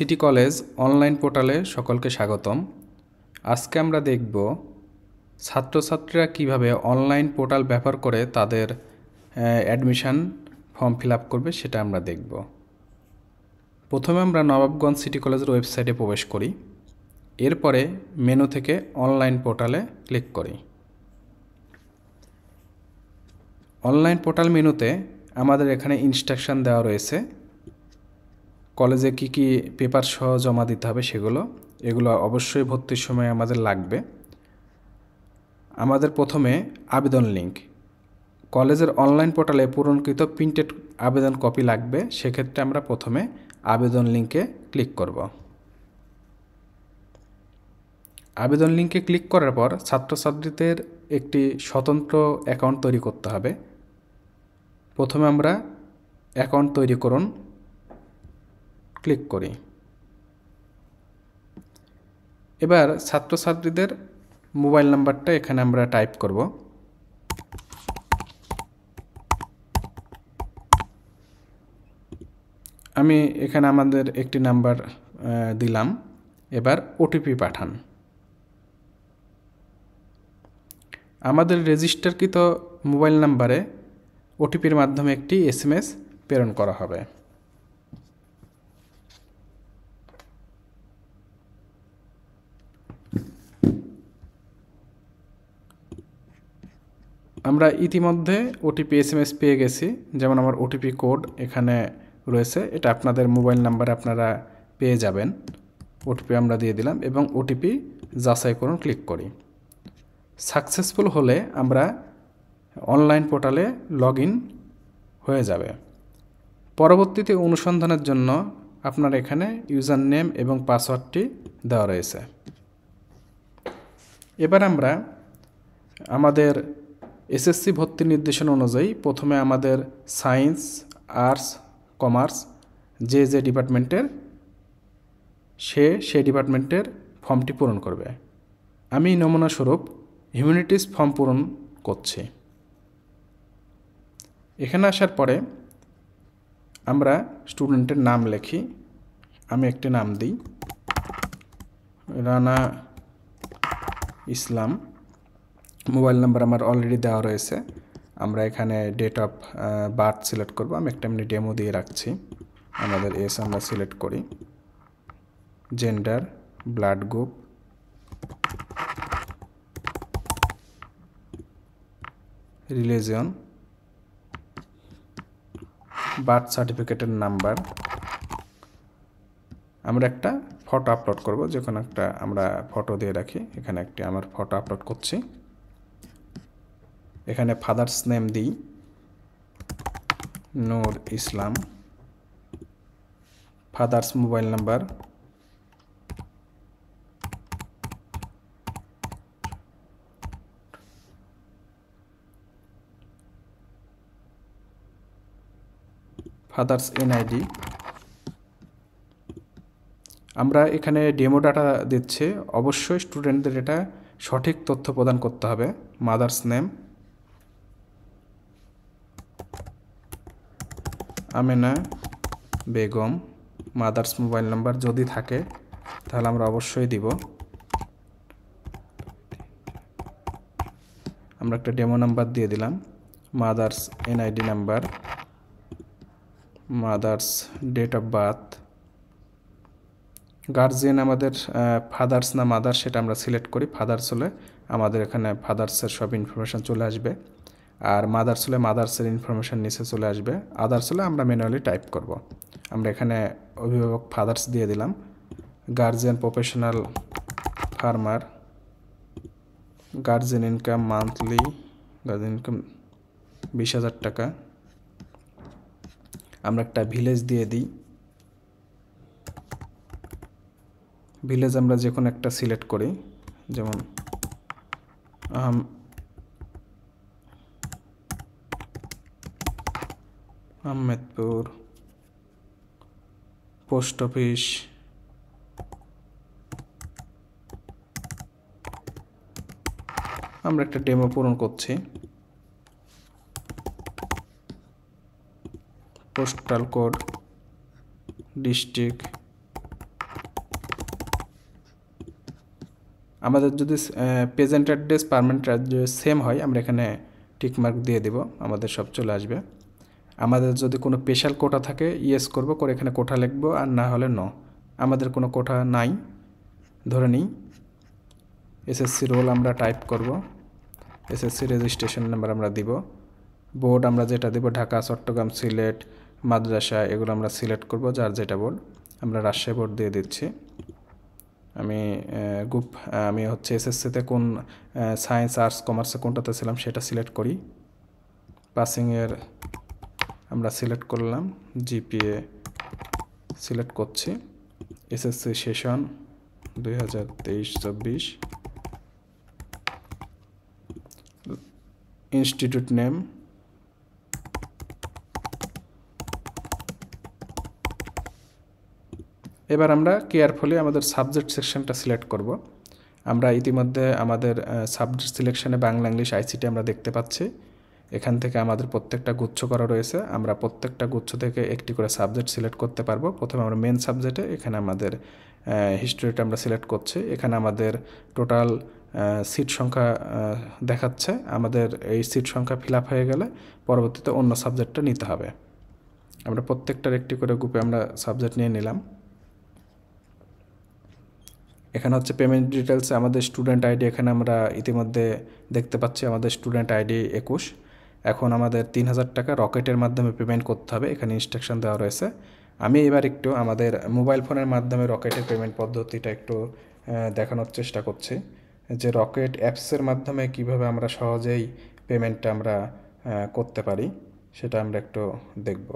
City college online পোর্টালে সকলকে স্বাগতম। আজকে আমরা দেখব ছাত্রছাত্রীরা কিভাবে অনলাইন পোর্টাল ব্যবহার করে তাদের অ্যাডমিশন ফর্ম ফিল আপ করবে সেটা আমরা দেখব। প্রথমে আমরা নবাবগঞ্জ সিটি কলেজের ওয়েবসাইটে প্রবেশ করি। এরপরে মেনু থেকে অনলাইন পোর্টালে ক্লিক করি। অনলাইন পোর্টাল মেনুতে আমাদের এখানে ইনস্ট্রাকশন দেওয়া রয়েছে কলেজে কি কি পেপার সহ জমা দিতে হবে এগুলো অবশ্যই ভর্তির সময় আমাদের লাগবে। আমাদের প্রথমে আবেদন লিঙ্ক, কলেজের অনলাইন পোর্টালে পূরণকৃত প্রিন্টেড আবেদন কপি লাগবে। সেক্ষেত্রে আমরা প্রথমে আবেদন লিঙ্কে ক্লিক করব। আবেদন লিঙ্কে ক্লিক করার পর ছাত্রছাত্রীদের একটি স্বতন্ত্র অ্যাকাউন্ট তৈরি করতে হবে। প্রথমে আমরা অ্যাকাউন্ট তৈরি করুন ক্লিক করি। এবার ছাত্রছাত্রীদের মোবাইল নাম্বারটা এখানে আমরা টাইপ করব। আমি এখানে আমাদের একটি নাম্বার দিলাম। এবার ওটিপি পাঠান। আমাদের রেজিস্টারকৃত মোবাইল নাম্বারে ওটিপির মাধ্যমে একটি SMS প্রেরণ করা হবে। আমরা ইতিমধ্যে ওটিপি SMS পেয়ে গেছি। যেমন আমার ওটিপি কোড এখানে রয়েছে, এটা আপনাদের মোবাইল নাম্বারে আপনারা পেয়ে যাবেন। ওটিপি আমরা দিয়ে দিলাম এবং ওটিপি যাচাই করুন ক্লিক করি। সাকসেসফুল হলে আমরা অনলাইন পোর্টালে লগ ইন হয়ে যাবে। পরবর্তীতে অনুসন্ধানের জন্য আপনার এখানে ইউজার নেম এবং পাসওয়ার্ডটি দেওয়া রয়েছে। এবার আমরা আমাদের SSC ভর্তি নির্দেশনা অনুযায়ী প্রথমে আমাদের সায়েন্স, আর্টস, কমার্স যে ডিপার্টমেন্টের সে ডিপার্টমেন্টের ফর্মটি পূরণ করবে। আমি নমুনাস্বরূপ হিউম্যানিটিস ফর্ম পূরণ করছি। এখানে আসার পরে আমরা স্টুডেন্টের নাম লিখি। আমি একটি নাম দিই, রানা ইসলাম। মোবাইল নাম্বার আমার অলরেডি দেওয়া রয়েছে। আমরা এখানে ডেট অফ বার্থ সিলেক্ট করব। আমি একটা এমনি ডেমো দিয়ে রাখছি। আমাদের এস আমরা সিলেক্ট করি। Gender, blood group, religion, birth সার্টিফিকেটের নাম্বার। আমরা একটা ফটো আপলোড করব, যে কোনো একটা আমরা ফটো দিয়ে রাখি। এখানে একটি আমার ফটো আপলোড করছি। এখানে ফাদার্স নেম দিই Nur Islam. Father's mobile number, father's NID। আমরা এখানে ডেমো ডাটা দিচ্ছে, অবশ্যই স্টুডেন্টদের এটা সঠিক তথ্য প্রদান করতে হবে। Mother's name Amena Begum. Mother's mobile number যদি থাকে তাহলে আমরা অবশ্যই দিব। আমরা একটা ডেমো নাম্বার দিয়ে দিলাম। Mother's NID number, mother's date of birth. Guardian আমাদের ফাদার্স না মাদার্স সেটা আমরা সিলেক্ট করি। ফাদার্স হলে আমাদের এখানে ফাদার্সের সব ইনফরমেশান চলে আসবে, আর মাদার্স হলে মাদার্সের ইনফরমেশান নিচে চলে আসবে। আদার্স হলে আমরা ম্যানুয়ালি টাইপ করব। আমরা এখানে অভিভাবক ফাদার্স দিয়ে দিলাম। Guardian professional farmer. Guardian income monthly, guardian income 20,000 টাকা। আমরা একটা ভিলেজ দিয়ে দিই। ভিলেজ আমরা যে কোনো একটা সিলেক্ট করি, যেমন আহমেদপুর। পোস্ট অফিস, আমরা একটা ডেমো পূরণ করছি। পোস্টাল কোড, ডিস্ট্রিক্ট, আমাদের যদি present address permanent address same হয় আমরা এখানে টিকমার্ক দিয়ে দেব, আমাদের সব চলে আসবে। আমাদের যদি কোনো স্পেশাল কোটা থাকে ইয়েস করব, করে এখানে কোটা লিখব, আর না হলে নো। আমাদের কোনো কোটা নাই ধরে নিই। এসএসসি রোল আমরা টাইপ করব, এসএসসি রেজিস্ট্রেশন নাম্বার আমরা দিব, বোর্ড আমরা যেটা দেব ঢাকা, চট্টগ্রাম, সিলেট, মাদ্রাসা এগুলো আমরা সিলেক্ট করব, যার যেটা বোর্ড। আমরা রাজশাহী বোর্ড দিয়ে দিচ্ছি। আমি হচ্ছে এসএসসিতে কোন সায়েন্স, আর্টস, কমার্সে কোনটাতে ছিলাম সেটা সিলেক্ট করি। পাসিংয়ের আমরা সিলেক্ট করলাম, জিপিএ সিলেক্ট করছি। এসএসসি সেশন 2023-24, ইনস্টিটিউট নেম, এবার আমরা কেয়ারফুলি আমাদের সাবজেক্ট সেকশনটা সিলেক্ট করব। আমরা ইতিমধ্যে আমাদের সাবজেক্ট সিলেকশনে বাংলা, ইংলিশ, আইসিটি আমরা দেখতে পাচ্ছি। এখান থেকে আমাদের প্রত্যেকটা গুচ্ছ করা রয়েছে। আমরা প্রত্যেকটা গুচ্ছ থেকে একটি করে সাবজেক্ট সিলেক্ট করতে পারবো। প্রথমে আমরা মেন সাবজেক্টে এখানে আমাদের হিস্ট্রিটা আমরা সিলেক্ট করছি। এখানে আমাদের টোটাল সিট সংখ্যা দেখাচ্ছে। আমাদের এই সিট সংখ্যা ফিল আপ হয়ে গেলে পরবর্তীতে অন্য সাবজেক্টটা নিতে হবে। আমরা প্রত্যেকটার একটি করে গ্রুপে আমরা সাবজেক্ট নিয়ে নিলাম। এখানে হচ্ছে পেমেন্ট ডিটেলসে আমাদের স্টুডেন্ট আইডি, এখানে আমরা ইতিমধ্যে দেখতে পাচ্ছি আমাদের স্টুডেন্ট আইডি 21। এখন আমাদের 3000 টাকা রকেটের মাধ্যমে পেমেন্ট করতে হবে, এখানে ইনস্ট্রাকশন দেওয়া রয়েছে। আমি এবার একটু আমাদের মোবাইল ফোনের মাধ্যমে রকেটের পেমেন্ট পদ্ধতিটা একটু দেখানোর চেষ্টা করছি, যে রকেট অ্যাপসের মাধ্যমে কিভাবে আমরা সহজেই পেমেন্টটা আমরা করতে পারি সেটা আমরা একটু দেখব।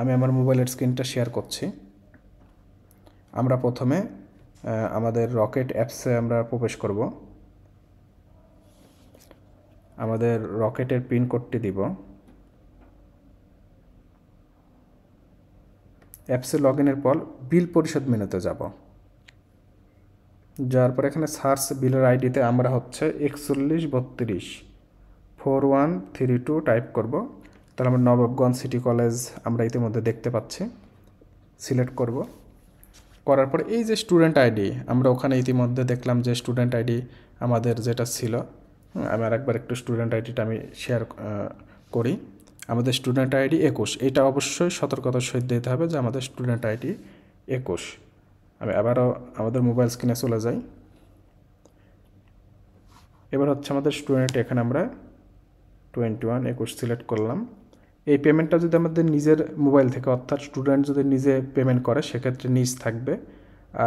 আমি আমার মোবাইলের স্ক্রিনটা শেয়ার করছি। আমরা প্রথমে আমাদের রকেট অ্যাপসে আমরা প্রবেশ করব। আমাদের রকেটের পিন কোডটি দিব। অ্যাপসে লগ ইনের পর বিল পরিশোধ মেনুতে যাব। যাওয়ার পর এখানে সার্চ বিলের আইডিতে আমরা হচ্ছে 41324132 টাইপ করব। তাহলে আমরা নবাবগঞ্জ সিটি কলেজ আমরা ইতিমধ্যে দেখতে পাচ্ছি, সিলেক্ট করব। করার পর এই যে স্টুডেন্ট আইডি আমরা ওখানে ইতিমধ্যে দেখলাম যে স্টুডেন্ট আইডি আমাদের যেটা ছিল, আমি আরেকবার একটু স্টুডেন্ট আইডিটা আমি শেয়ার করি। আমাদের স্টুডেন্ট আইডি 21, এটা অবশ্যই সতর্কতার সহিত দিতে হবে যে আমাদের স্টুডেন্ট আইডি 21। আমি আবারও আমাদের মোবাইল স্ক্রিনে চলে যাই। এবার হচ্ছে আমাদের স্টুডেন্ট, এখানে আমরা 21 সিলেক্ট করলাম। এই পেমেন্টটা যদি আমাদের নিজের মোবাইল থেকে, অর্থাৎ স্টুডেন্ট যদি নিজে পেমেন্ট করে সেক্ষেত্রে নিজ থাকবে,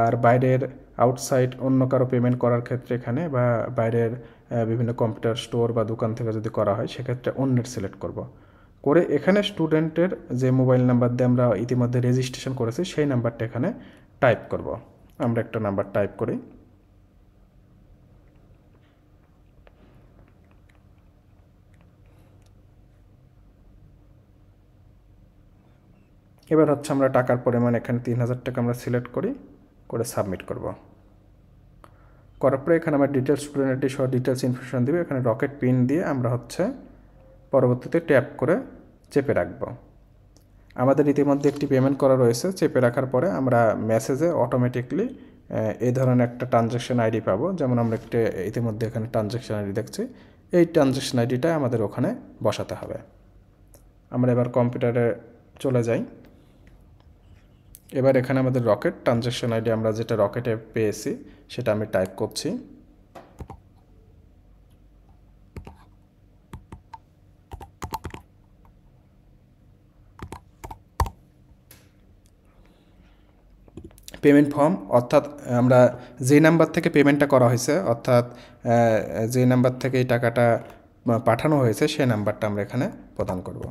আর বাইরের আউটসাইড অন্য কারো পেমেন্ট করার ক্ষেত্রে এখানে, বা বাইরের বিভিন্ন কম্পিউটার স্টোর বা দোকান থেকে যদি করা হয় সেক্ষেত্রে অন্যের সিলেক্ট করব। করে এখানে স্টুডেন্টের যে মোবাইল নাম্বার দিয়ে আমরা ইতিমধ্যে রেজিস্ট্রেশন করেছি সেই নাম্বারটা এখানে টাইপ করব। আমরা একটা নাম্বার টাইপ করি। এবার হচ্ছে আমরা টাকার পরিমাণ এখানে 3000 টাকা আমরা সিলেক্ট করি, করে সাবমিট করব। করার পরে এখানে আমার ডিটেলস, স্টুডেন্ট আইডি সহ ডিটেলস ইনফরমেশন দিবে। এখানে রকেট পিন দিয়ে আমরা হচ্ছে পরবর্তীতে ট্যাপ করে চেপে রাখব। আমাদের ইতিমধ্যে একটি পেমেন্ট করা রয়েছে। চেপে রাখার পরে আমরা মেসেজে অটোমেটিকলি এই ধরনের একটা ট্রানজ্যাকশন আইডি পাবো। যেমন আমরা একটা ইতিমধ্যে এখানে ট্রানজ্যাকশন আইডি দেখছি, এই ট্রানজ্যাকশন আইডিটা আমাদের ওখানে বসাতে হবে। আমরা এবার কম্পিউটারে চলে যাই। এবার এখানে আমাদের রকেট ট্রানজ্যাকশন আইডি আমরা যেটা রকেটে পেয়েছি সেটা আমি টাইপ করছি। পেমেন্ট ফর্ম, অর্থাৎ আমরা যে নাম্বার থেকে পেমেন্টটা করা হয়েছে, অর্থাৎ যে নাম্বার থেকে এই টাকাটা পাঠানো হয়েছে সেই নাম্বারটা আমরা এখানে প্রদান করব।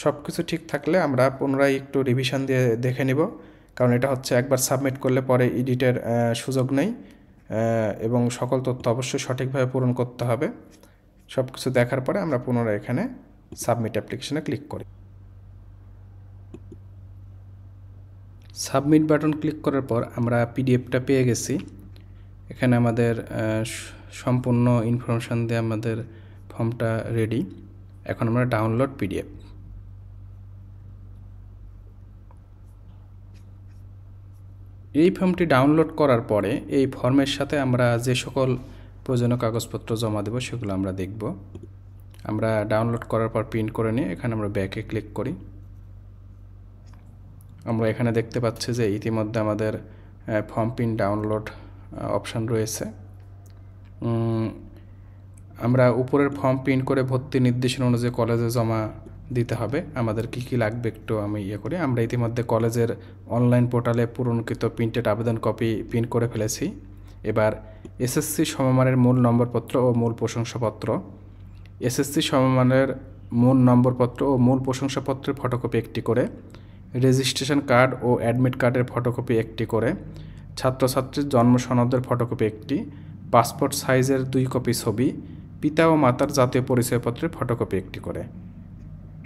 সব কিছু ঠিক থাকলে আমরা পুনরায় একটু রিভিশন দিয়ে দেখে নিব, কারণ এটা হচ্ছে একবার সাবমিট করলে পরে এডিটের সুযোগ নেই, এবং সকল তথ্য অবশ্যই সঠিকভাবে পূরণ করতে হবে। সব কিছু দেখার পরে আমরা পুনরায় এখানে সাবমিট অ্যাপ্লিকেশনে ক্লিক করি। সাবমিট বাটন ক্লিক করার পর আমরা পিডিএফটা পেয়ে গেছি। এখানে আমাদের সম্পূর্ণ ইনফরমেশান দিয়ে আমাদের ফর্মটা রেডি। এখন আমরা ডাউনলোড পিডিএফ, এই ফর্মটি ডাউনলোড করার পরে এই ফর্মের সাথে আমরা যে সকল প্রয়োজনীয় কাগজপত্র জমা দেব সেগুলো আমরা দেখব। আমরা ডাউনলোড করার পর প্রিন্ট করে নিয়ে এখানে আমরা ব্যাকে ক্লিক করি। আমরা এখানে দেখতে পাচ্ছি যে ইতিমধ্যে আমাদের ফর্ম প্রিন্ট ডাউনলোড অপশান রয়েছে। আমরা উপরের ফর্ম প্রিন্ট করে ভর্তি নির্দেশনা অনুযায়ী কলেজে জমা দিতে হবে। আমাদের কি কি লাগবে একটু আমি করি। আমরা ইতিমধ্যে কলেজের অনলাইন পোর্টালে পূরণকৃত প্রিন্টেড আবেদন কপি প্রিন্ট করে ফেলেছি। এবার এসএসসি সমমানের মূল নম্বরপত্র ও মূল প্রশংসাপত্র, এসএসসি সমমানের মূল নম্বরপত্র ও মূল প্রশংসাপত্রের ফটোকপি একটি করে, রেজিস্ট্রেশন কার্ড ও অ্যাডমিট কার্ডের ফটোকপি একটি করে, ছাত্রছাত্রীর জন্ম সনদের ফটোকপি একটি, পাসপোর্ট সাইজের 2 কপি ছবি, পিতা ও মাতার জাতীয় পরিচয়পত্রের ফটোকপি একটি করে।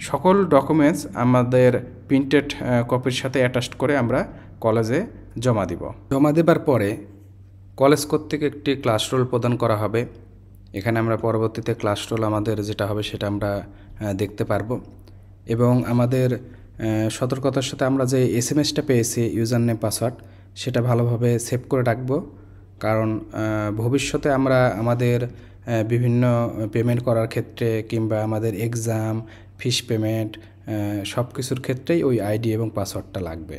সকল ডকুমেন্টস আমাদের প্রিন্টেড কপির সাথে অ্যাটাচড করে আমরা কলেজে জমা দিব। জমা দেবার পরে কলেজ কর্তৃক একটি ক্লাস রোল প্রদান করা হবে। এখানে আমরা পরবর্তীতে ক্লাস রোল আমাদের যেটা হবে সেটা আমরা দেখতে পারবো। এবং আমাদের সতর্কতার সাথে আমরা যে এসএমএসটা পেয়েছি ইউজার নেম পাসওয়ার্ড, সেটা ভালোভাবে সেভ করে রাখবো। কারণ ভবিষ্যতে আমরা আমাদের বিভিন্ন পেমেন্ট করার ক্ষেত্রে কিংবা আমাদের এক্সাম, ফিস পেমেন্ট সব কিছুর ক্ষেত্রেই ওই আইডি এবং পাসওয়ার্ডটা লাগবে।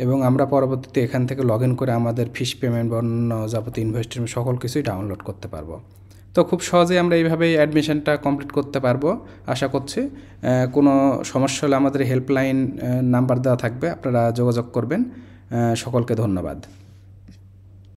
এবং আমরা পরবর্তীতে এখান থেকে লগ ইন করে আমাদের ফিস পেমেন্ট বা অন্য যাবতীয় ইনভয়েস সকল কিছুই ডাউনলোড করতে পারবো। তো খুব সহজেই আমরা এইভাবেই অ্যাডমিশনটা কমপ্লিট করতে পারবো আশা করছি। কোনো সমস্যা হলে আমাদের হেল্পলাইন নাম্বার দেওয়া থাকবে, আপনারা যোগাযোগ করবেন। সকলকে ধন্যবাদ।